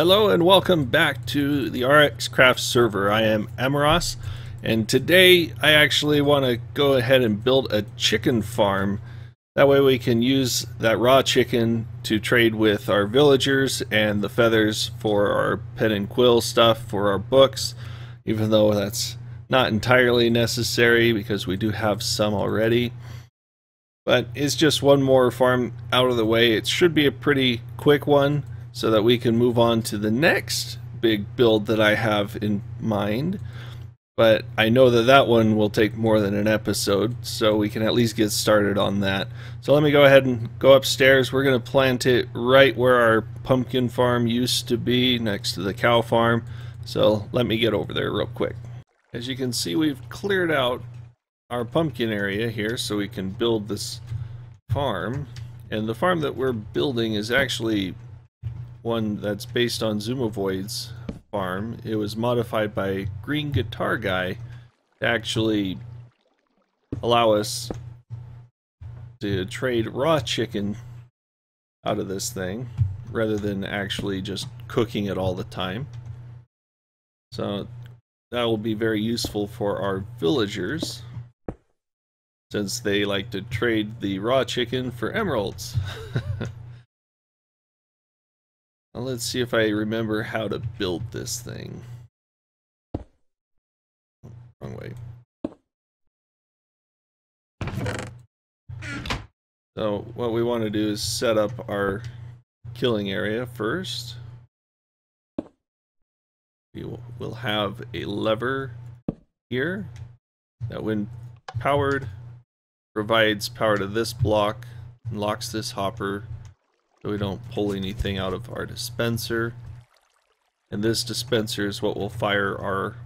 Hello and welcome back to the RxCraft server. I am Amaros, and today I actually want to go ahead and build a chicken farm. That way we can use that raw chicken to trade with our villagers and the feathers for our pen and quill stuff for our books, even though that's not entirely necessary because we do have some already. But it's just one more farm out of the way. It should be a pretty quick one, so that we can move on to the next big build that I have in mind. But I know that that one will take more than an episode, so we can at least get started on that. So let me go ahead and go upstairs. We're going to plant it right where our pumpkin farm used to be, next to the cow farm. So let me get over there real quick. As you can see, we've cleared out our pumpkin area here so we can build this farm. And the farm that we're building is actually one that's based on Zoomovoid's farm. It was modified by Green Guitar Guy to actually allow us to trade raw chicken out of this thing rather than actually just cooking it all the time. So that will be very useful for our villagers, since they like to trade the raw chicken for emeralds. Now let's see if I remember how to build this thing. Wrong way. So what we want to do is set up our killing area first. We'll have a lever here that, when powered, provides power to this block and locks this hopper so we don't pull anything out of our dispenser. And this dispenser is what will fire our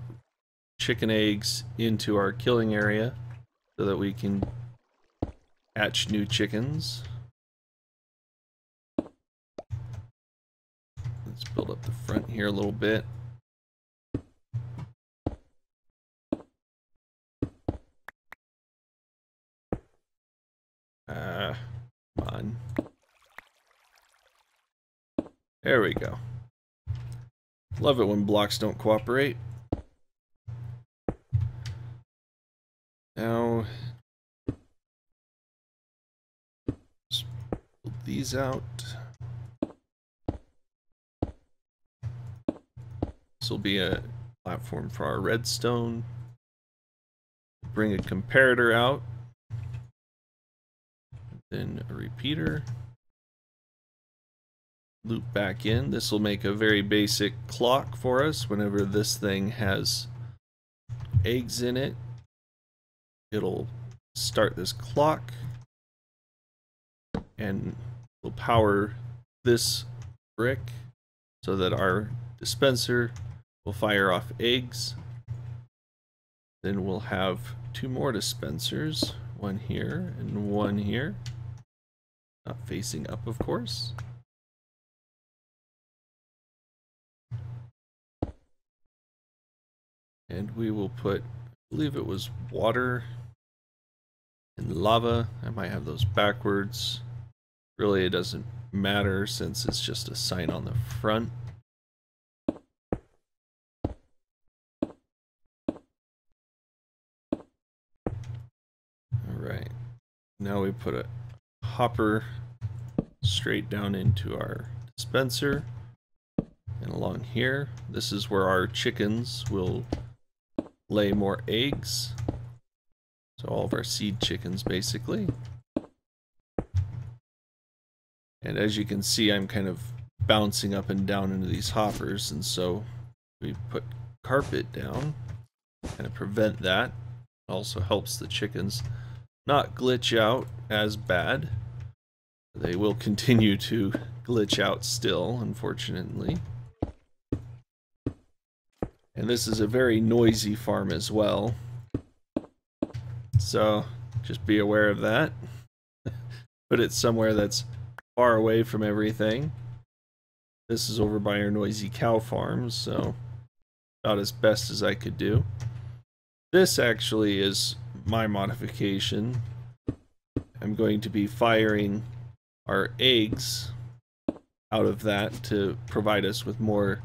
chicken eggs into our killing area so that we can hatch new chickens. Let's build up the front here a little bit. Come on. There we go. Love it when blocks don't cooperate. Now, let's build these out. This will be a platform for our redstone. Bring a comparator out. Then a repeater. Loop back in. This will make a very basic clock for us. Whenever this thing has eggs in it, it'll start this clock and will power this brick so that our dispenser will fire off eggs. Then we'll have two more dispensers, one here and one here, not facing up, of course. And we will put, I believe it was water and lava. I might have those backwards. Really, it doesn't matter since it's just a sign on the front. Alright, now we put a hopper straight down into our dispenser. And along here, this is where our chickens will lay more eggs. So all of our seed chickens, basically. And as you can see, I'm kind of bouncing up and down into these hoppers, and so we put carpet down and prevent that. It also helps the chickens not glitch out as bad. They will continue to glitch out still, unfortunately. And this is a very noisy farm as well, so just be aware of that. Put it somewhere that's far away from everything. This is over by our noisy cow farm, so about as best as I could do. This actually is my modification. I'm going to be firing our eggs out of that to provide us with more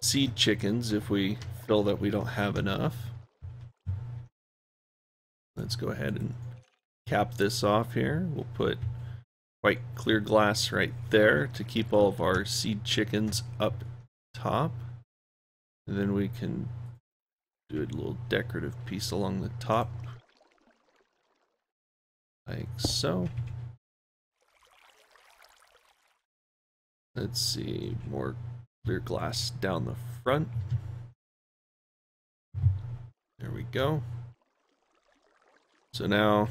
seed chickens if we feel that we don't have enough. Let's go ahead and cap this off here. We'll put white clear glass right there to keep all of our seed chickens up top. And then we can do a little decorative piece along the top, like so. Let's see, more clear glass down the front. There we go. So now,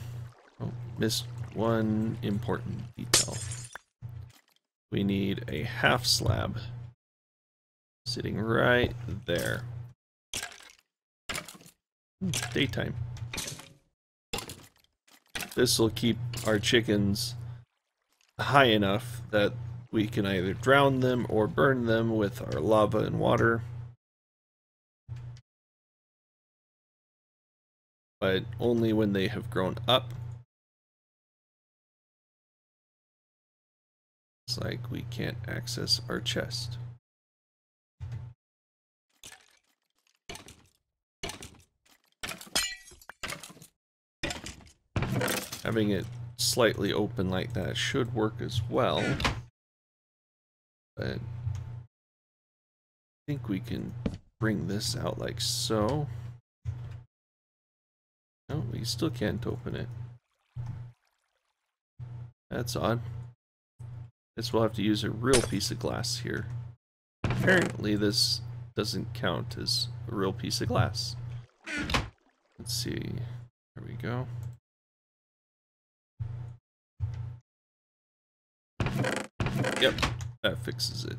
oh, missed one important detail. We need a half slab sitting right there. Daytime. This will keep our chickens high enough that we can either drown them or burn them with our lava and water. But only when they have grown up. It's like we can't access our chest. Having it slightly open like that should work as well. But I think we can bring this out like so. No, we still can't open it. That's odd. Guess we'll have to use a real piece of glass here. Apparently this doesn't count as a real piece of glass. Let's see. There we go. Yep, that fixes it.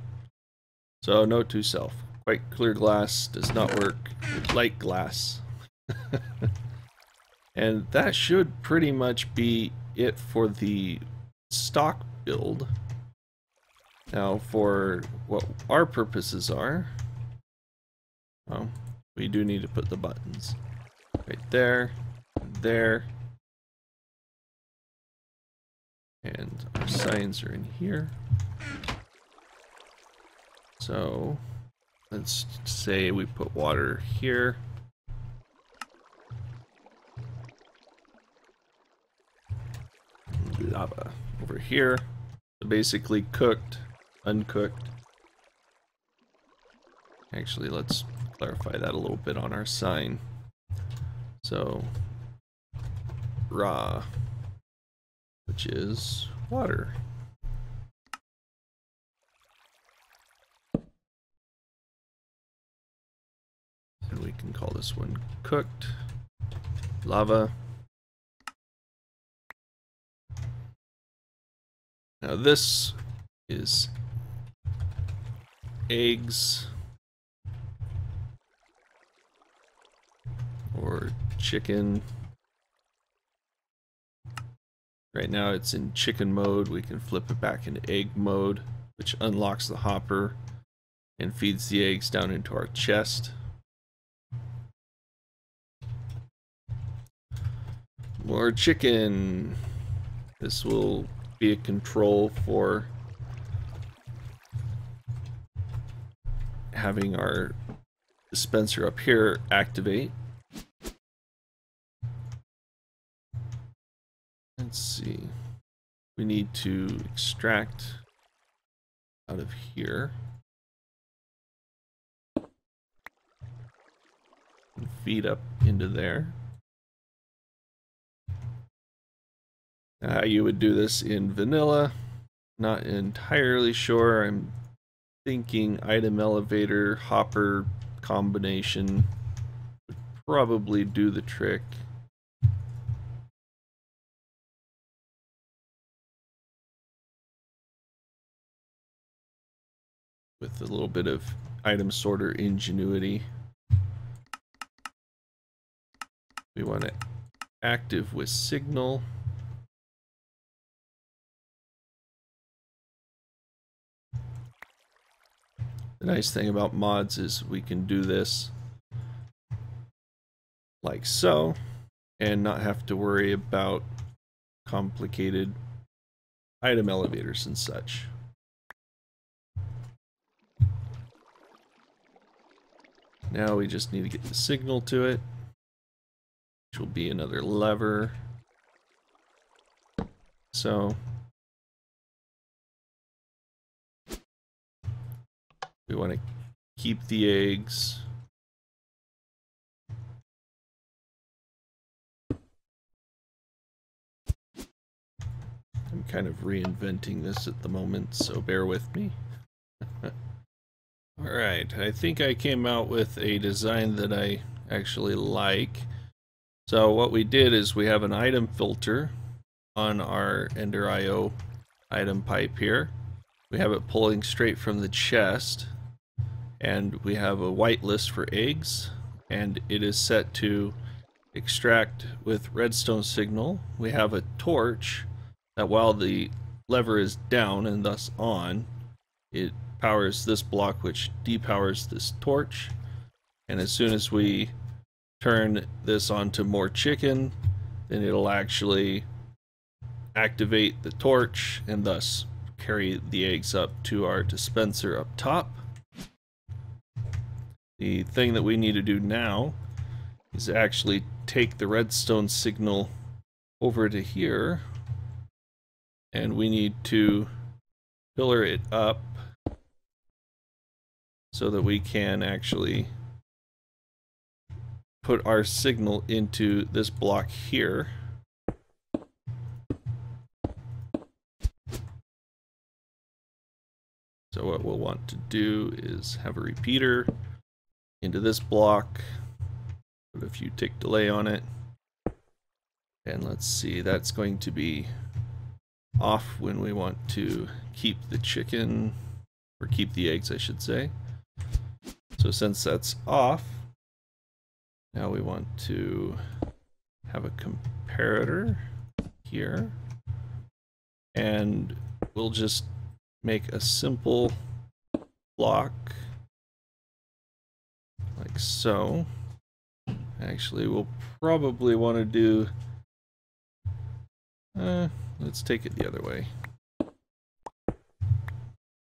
So note to self, white clear glass does not work with light glass. And that should pretty much be it for the stock build. Now for what our purposes are, well, we do need to put the buttons right there, there, and our signs are in here. So let's say we put water here. Lava over here. So basically cooked, uncooked. Actually, let's clarify that a little bit on our sign. So raw, which is water. And we can call this one cooked, lava. Now this is eggs or chicken. Right now it's in chicken mode. We can flip it back into egg mode, which unlocks the hopper and feeds the eggs down into our chest. More chicken. This will be a control for having our dispenser up here activate. Let's see. We need to extract out of here and feed up into there. How you would do this in vanilla, not entirely sure. I'm thinking item elevator hopper combination would probably do the trick. With a little bit of item sorter ingenuity. We want it active with signal. The nice thing about mods is we can do this like so and not have to worry about complicated item elevators and such. Now we just need to get the signal to it, which will be another lever. So we want to keep the eggs. I'm kind of reinventing this at the moment, so bear with me. Alright, I think I came out with a design that I actually like. So what we did is we have an item filter on our Ender IO item pipe here. We have it pulling straight from the chest, and we have a whitelist for eggs, and it is set to extract with redstone signal. We have a torch that while the lever is down and thus on, it powers this block, which depowers this torch. And as soon as we turn this onto more chicken, then it'll actually activate the torch and thus carry the eggs up to our dispenser up top. The thing that we need to do now is actually take the redstone signal over to here, and we need to pillar it up so that we can actually put our signal into this block here. So what we'll want to do is have a repeater into this block, put a few tick delay on it, and let's see, that's going to be off when we want to keep the chicken, or keep the eggs I should say. So since that's off, now we want to have a comparator here, and we'll just make a simple block like so. Actually, we'll probably want to do, let's take it the other way.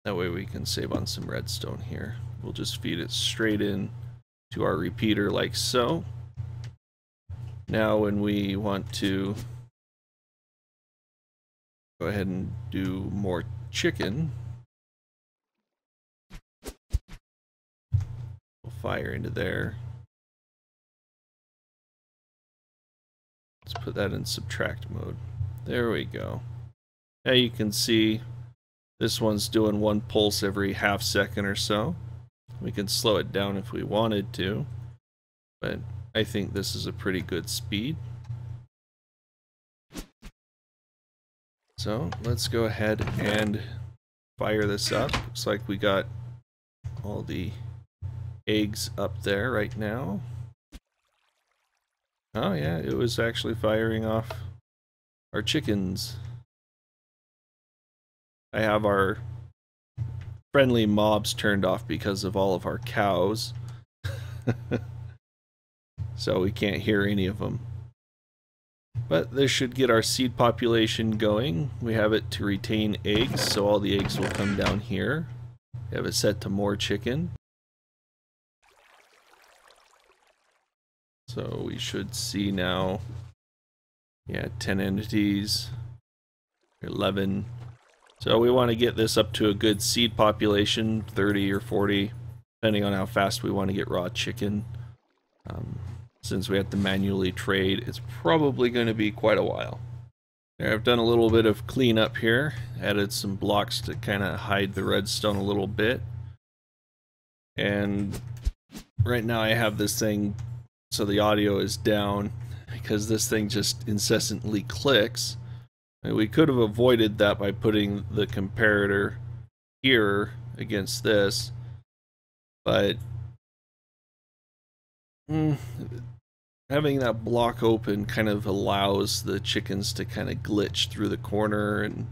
That way we can save on some redstone here. We'll just feed it straight in to our repeater like so. Now when we want to go ahead and do more chicken, we'll fire into there. Let's put that in subtract mode. There we go. Now you can see this one's doing one pulse every half second or so. We can slow it down if we wanted to, but I think this is a pretty good speed. So let's go ahead and fire this up. Looks like we got all the eggs up there right now. Oh yeah, it was actually firing off our chickens. I have our friendly mobs turned off because of all of our cows. So we can't hear any of them. But this should get our seed population going. We have it to retain eggs, so all the eggs will come down here. We have it set to more chicken. So we should see now, yeah, 10 entities, 11. So we want to get this up to a good seed population, 30 or 40, depending on how fast we want to get raw chicken. Since we have to manually trade, it's probably going to be quite a while. There, I've done a little bit of cleanup here, added some blocks to kind of hide the redstone a little bit. And right now I have this thing so the audio is down because this thing just incessantly clicks. And we could have avoided that by putting the comparator here against this, but having that block open kind of allows the chickens to kind of glitch through the corner, and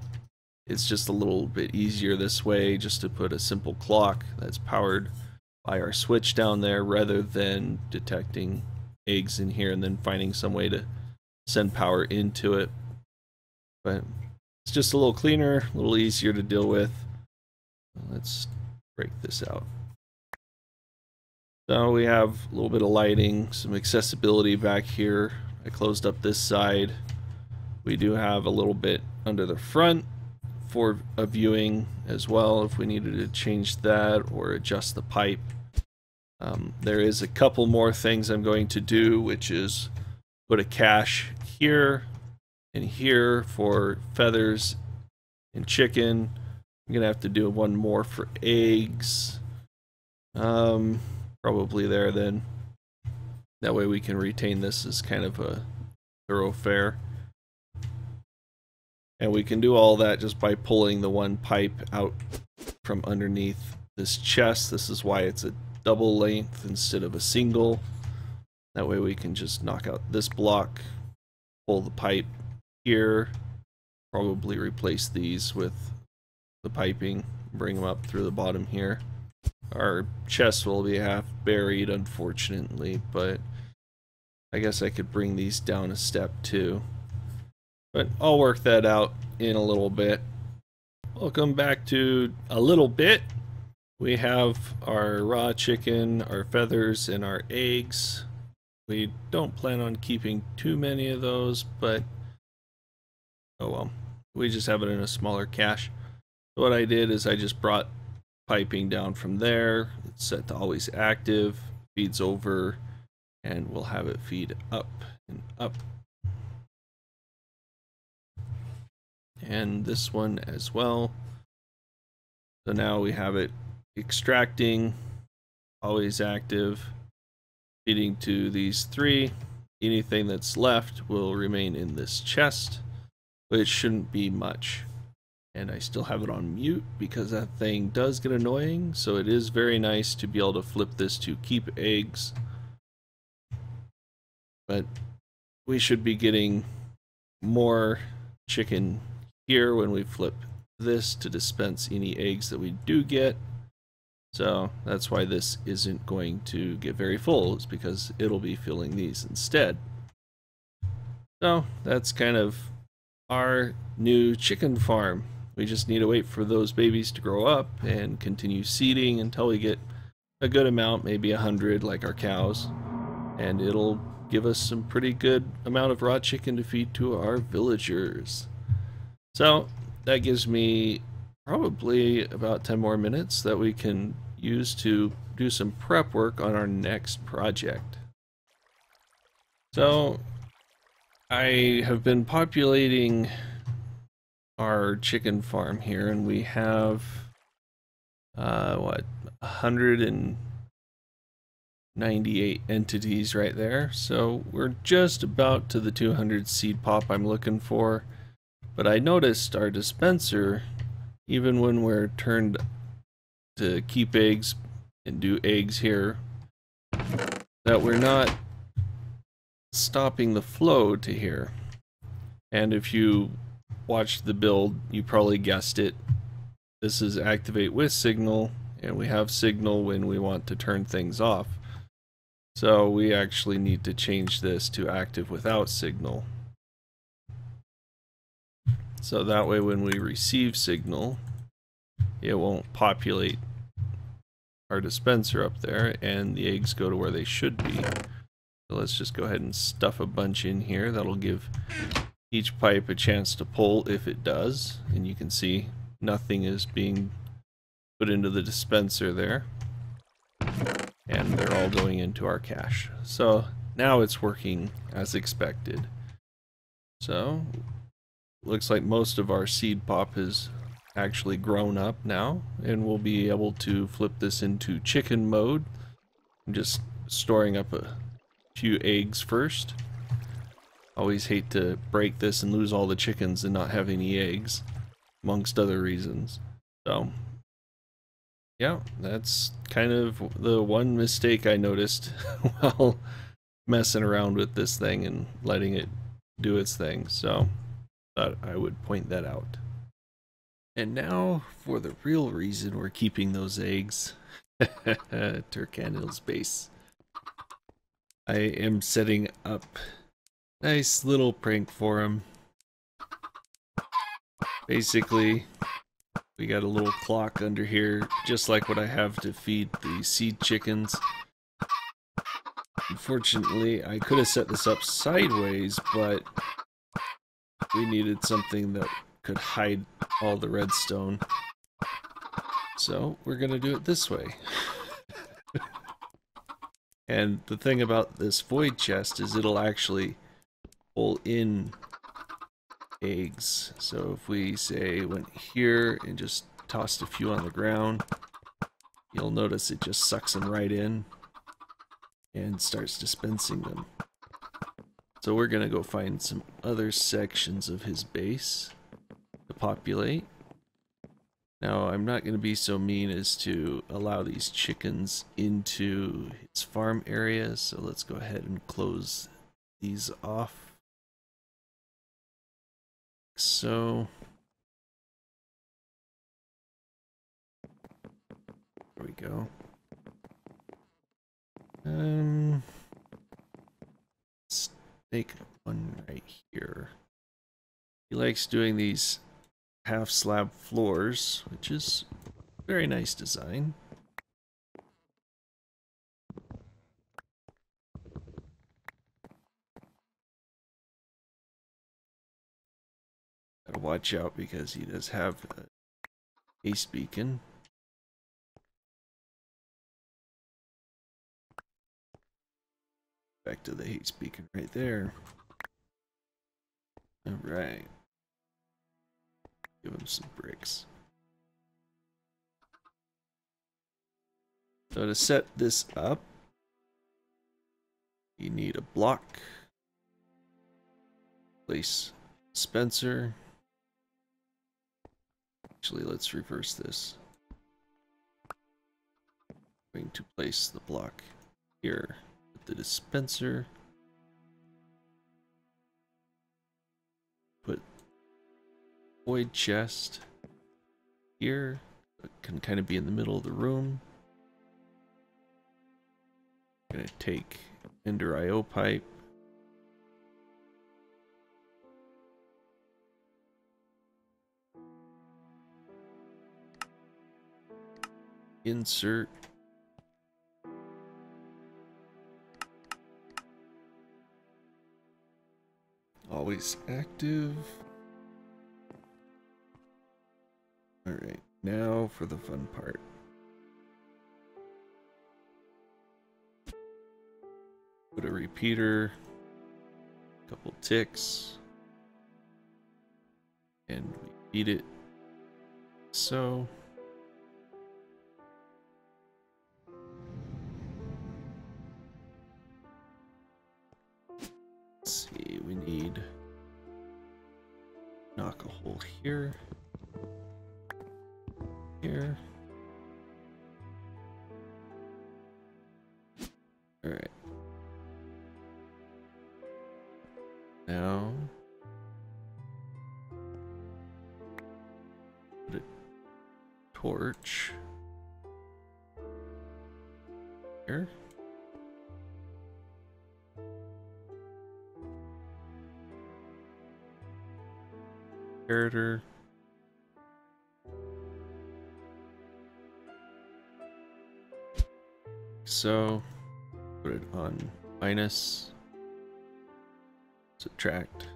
it's just a little bit easier this way just to put a simple clock that's powered by our switch down there rather than detecting eggs in here and then finding some way to send power into it. But it's just a little cleaner, a little easier to deal with. Let's break this out. So we have a little bit of lighting, some accessibility back here. I closed up this side. We do have a little bit under the front for a viewing as well if we needed to change that or adjust the pipe. There is a couple more things I'm going to do, which is put a cache here and here for feathers and chicken. I'm gonna have to do one more for eggs. Probably there then. That way we can retain this as kind of a thoroughfare. And we can do all that just by pulling the one pipe out from underneath this chest. This is why it's a double length instead of a single. That way we can just knock out this block, pull the pipe here, probably replace these with the piping, bring them up through the bottom here. Our chest will be half buried, unfortunately, but I guess I could bring these down a step too. But I'll work that out in a little bit. Welcome back to a little bit. We have our raw chicken, our feathers, and our eggs. We don't plan on keeping too many of those, but oh well. We just have it in a smaller cache. So what I did is I just brought piping down from there. It's set to always active, feeds over, and we'll have it feed up and up. And this one as well. So now we have it extracting, always active, feeding to these three. Anything that's left will remain in this chest, but it shouldn't be much. And I still have it on mute because that thing does get annoying, so it is very nice to be able to flip this to keep eggs. But we should be getting more chicken here when we flip this to dispense any eggs that we do get. So that's why this isn't going to get very full, is because it'll be filling these instead. So that's kind of our new chicken farm. We just need to wait for those babies to grow up and continue seeding until we get a good amount, maybe 100 like our cows, and it'll give us some pretty good amount of raw chicken to feed to our villagers. So that gives me probably about 10 more minutes that we can use to do some prep work on our next project. So I have been populating our chicken farm here, and we have what, 198 entities right there. So we're just about to the 200 seed pop I'm looking for. But I noticed our dispenser, even when we're turned to keep eggs and do eggs here, that we're not stopping the flow to here. And if you watched the build, you probably guessed it. This is activate with signal, and we have signal when we want to turn things off. So we actually need to change this to active without signal. So that way when we receive signal, it won't populate our dispenser up there and the eggs go to where they should be. So let's just go ahead and stuff a bunch in here. That'll give each pipe a chance to pull if it does. And you can see nothing is being put into the dispenser there. And they're all going into our cache. So now it's working as expected. So looks like most of our seed pop has actually grown up now, and we'll be able to flip this into chicken mode. I'm just storing up a few eggs first. Always hate to break this and lose all the chickens and not have any eggs, amongst other reasons. So yeah, that's kind of the one mistake I noticed while messing around with this thing and letting it do its thing. So thought I would point that out. And now for the real reason we're keeping those eggs. Terkanil's base. I am setting up a nice little prank for him. Basically, we got a little clock under here, just like what I have to feed the seed chickens. Unfortunately, I could have set this up sideways, but we needed something that could hide all the redstone. So we're going to do it this way. And the thing about this void chest is it'll actually pull in eggs. So if we say went here and just tossed a few on the ground, you'll notice it just sucks them right in and starts dispensing them. So we're going to go find some other sections of his base to populate. Now I'm not going to be so mean as to allow these chickens into his farm area, so let's go ahead and close these off. So there we go. Let's make one right here. He likes doing these half slab floors, which is very nice design. Gotta watch out because he does have a haste beacon. Back to the haste beacon right there. Alright. Give him some bricks. So to set this up, you need a block. Place Spencer. Actually, let's reverse this. I'm going to place the block here with the dispenser. Put void chest here. It can kind of be in the middle of the room. I'm going to take Ender IO pipe. Insert. Always active. Alright, now for the fun part. Put a repeater, a couple ticks, and we feed it. So let's see, we need knock a hole here, here. All right. Now put a torch here. Character. So put it on minus, subtract.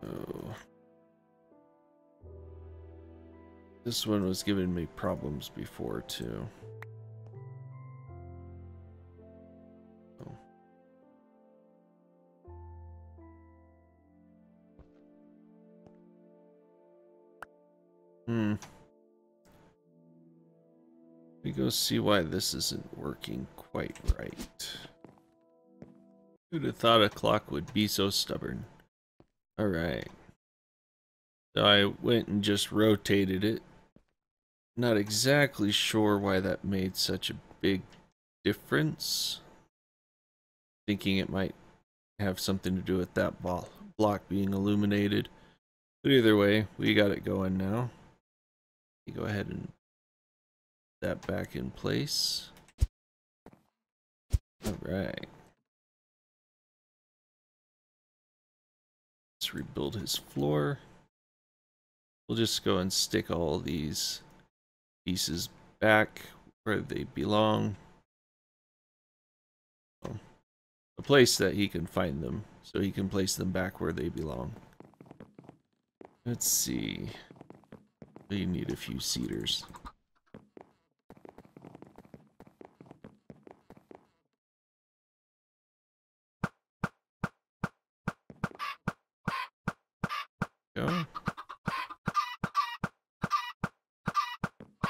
Oh. This one was giving me problems before too. We go see why this isn't working quite right. Who'd have thought a clock would be so stubborn? Alright. So I went and just rotated it. Not exactly sure why that made such a big difference. Thinking it might have something to do with that block being illuminated. But either way, we got it going now. You go ahead and put that back in place. Alright. Let's rebuild his floor. We'll just go and stick all these pieces back where they belong. A place that he can find them, so he can place them back where they belong. Let's see. We need a few cedars. Go.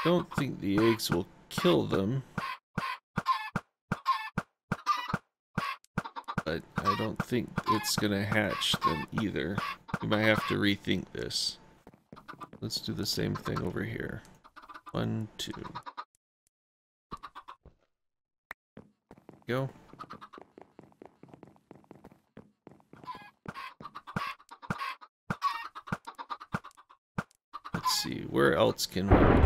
Don't think the eggs will kill them. But I don't think it's gonna hatch them either. We might have to rethink this. Let's do the same thing over here. 1, 2. Go. Let's see, where else can we go?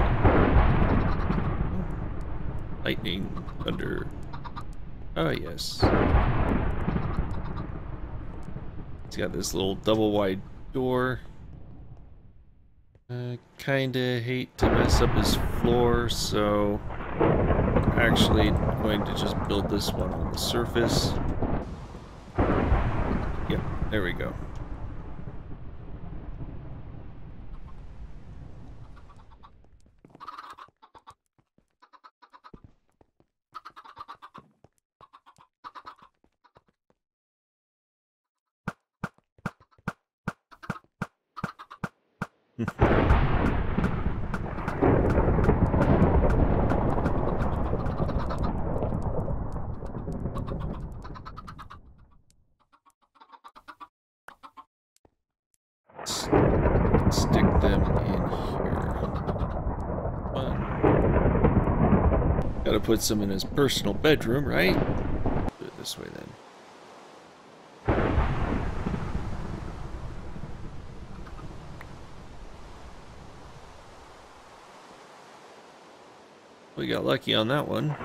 Lightning, thunder. Oh yes. It's got this little double wide door. Kinda hate to mess up his floor, so I'm actually going to just build this one on the surface. Yep, there we go. Stick them in here. Fun. Gotta put some in his personal bedroom, right? Do it this way then. We got lucky on that one.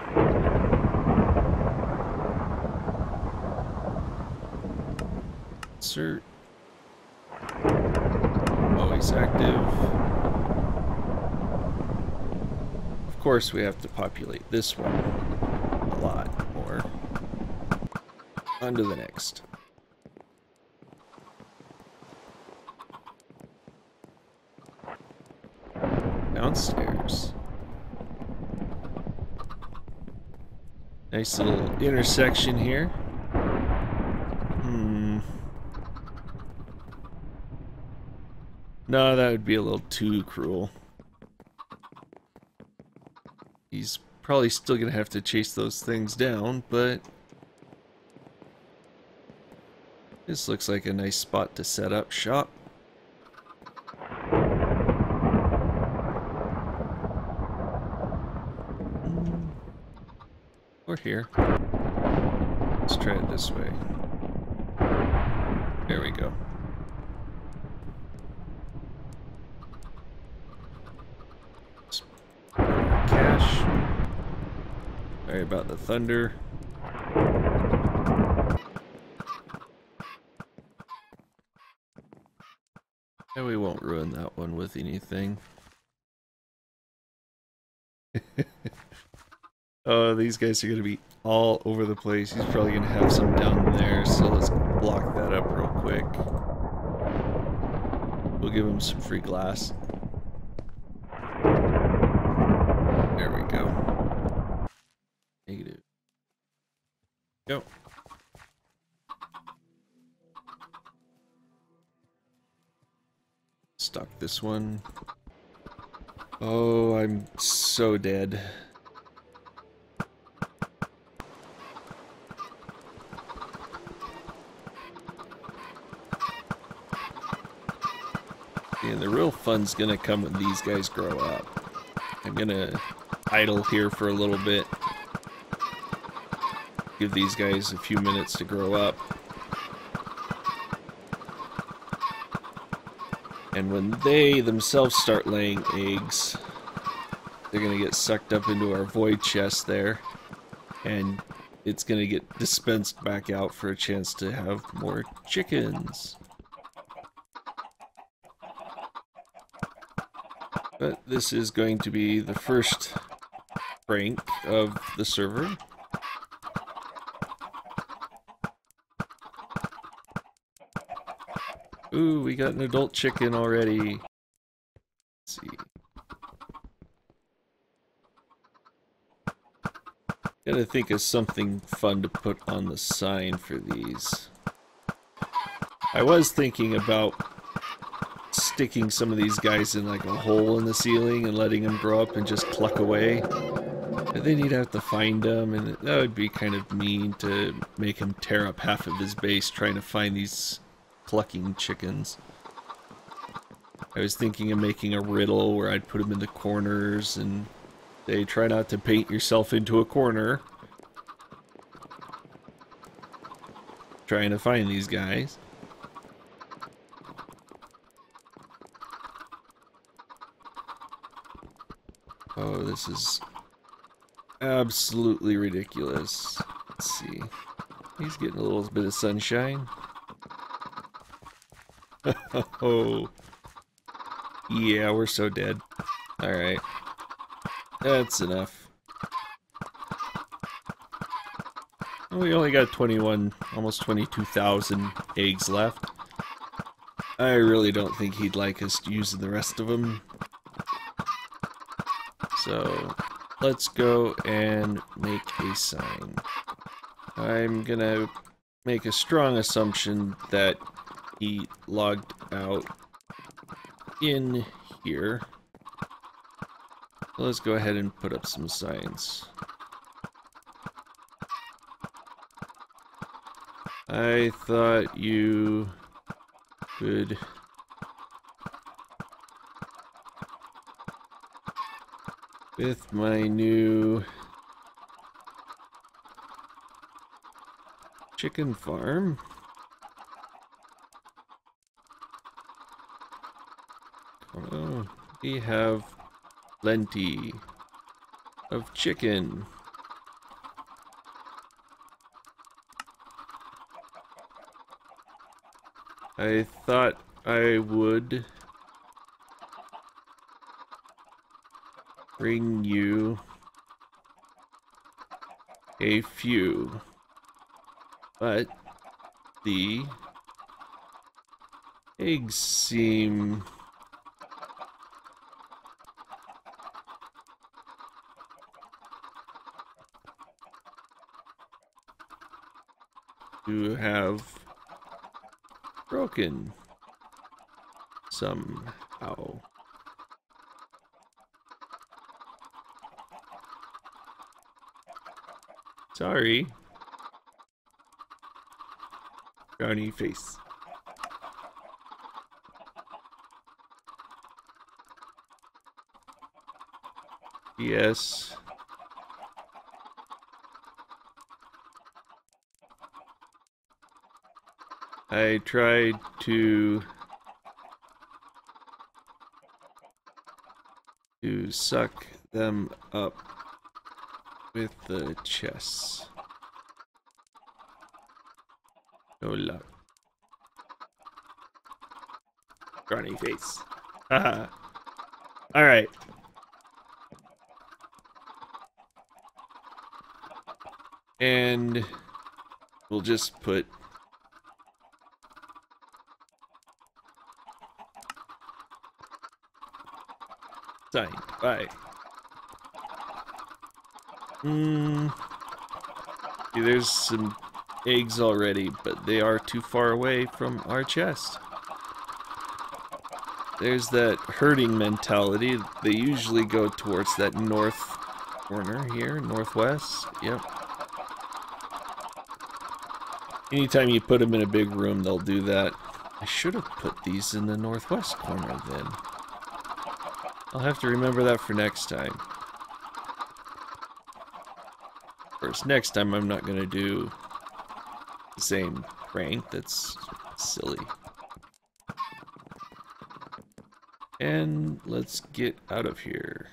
Insert. Always active. Of course, we have to populate this one a lot more. On to the next. Downstairs. Nice little intersection here. No, that would be a little too cruel. He's probably still gonna have to chase those things down, but this looks like a nice spot to set up shop. Or here. Let's try it this way. There we go. Cash. Sorry about the thunder. And we won't ruin that one with anything. Oh, these guys are going to be all over the place. He's probably going to have some down there, so let's block that up real quick. We'll give him some free glass. There we go. Negative. Go. Stock this one. Oh, I'm so dead. And the real fun's gonna come when these guys grow up. I'm gonna idle here for a little bit. Give these guys a few minutes to grow up. And when they themselves start laying eggs, they're gonna get sucked up into our void chest there. And it's gonna get dispensed back out for a chance to have more chickens. But this is going to be the first prank of the server. Ooh, we got an adult chicken already. Let's see. Gotta think of something fun to put on the sign for these. I was thinking about sticking some of these guys in like a hole in the ceiling and letting them grow up and just cluck away. But then you'd have to find them, and that would be kind of mean to make him tear up half of his base trying to find these clucking chickens. I was thinking of making a riddle where I'd put them in the corners and say, try not to paint yourself into a corner trying to find these guys. Oh, this is absolutely ridiculous. Let's see. He's getting a little bit of sunshine. Oh. Yeah, we're so dead. Alright. That's enough. We only got 21, almost 22,000 eggs left. I really don't think he'd like us using the rest of them. So, let's go and make a sign. I'm gonna make a strong assumption that he logged out in here. Let's go ahead and put up some signs. I thought you could with my new chicken farm. Oh, we have plenty of chicken. I thought I would bring you a few, but the eggs seem to have broken somehow. Sorry. Brownie face. Yes. I tried to suck them up with the chests. No luck. Brownie face. Haha. Alright. And we'll just put sign. Bye. See, there's some eggs already, but they are too far away from our chest. There's that herding mentality. They usually go towards that north corner here, northwest. Yep. Anytime you put them in a big room, they'll do that. I should have put these in the northwest corner then. I'll have to remember that for next time. Of course, next time I'm not going to do the same prank. That's silly. And let's get out of here.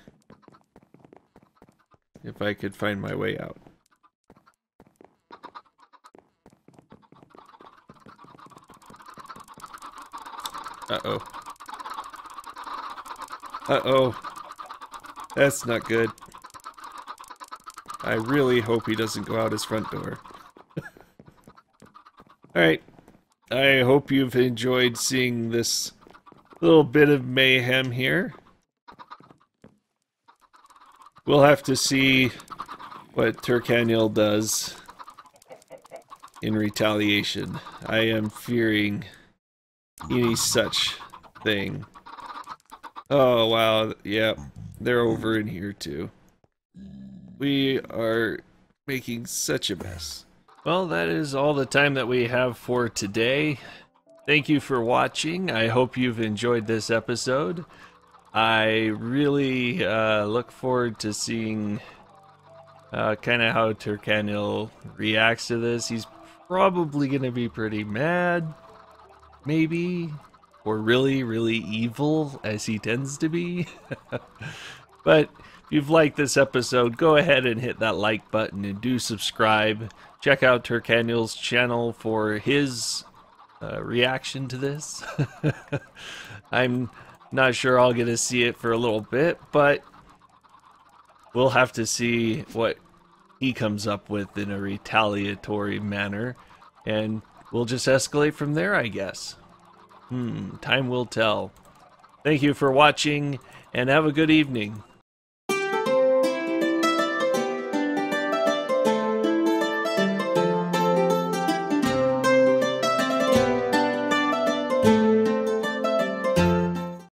If I could find my way out. Uh-oh. Uh-oh. That's not good. I really hope he doesn't go out his front door. Alright. I hope you've enjoyed seeing this little bit of mayhem here. We'll have to see what Terkanil does in retaliation. I am fearing any such thing. Oh wow, yeah, they're over in here too. We are making such a mess. Well, that is all the time that we have for today. Thank you for watching. I hope you've enjoyed this episode. I really look forward to seeing kind of how Terkanil reacts to this. He's probably going to be pretty mad, maybe, or really, really evil, as he tends to be. But if you've liked this episode, go ahead and hit that like button and do subscribe. Check out Terkanil's channel for his reaction to this. I'm not sure I'll get to see it for a little bit, but we'll have to see what he comes up with in a retaliatory manner, and we'll just escalate from there, I guess. Time will tell. Thank you for watching, and have a good evening.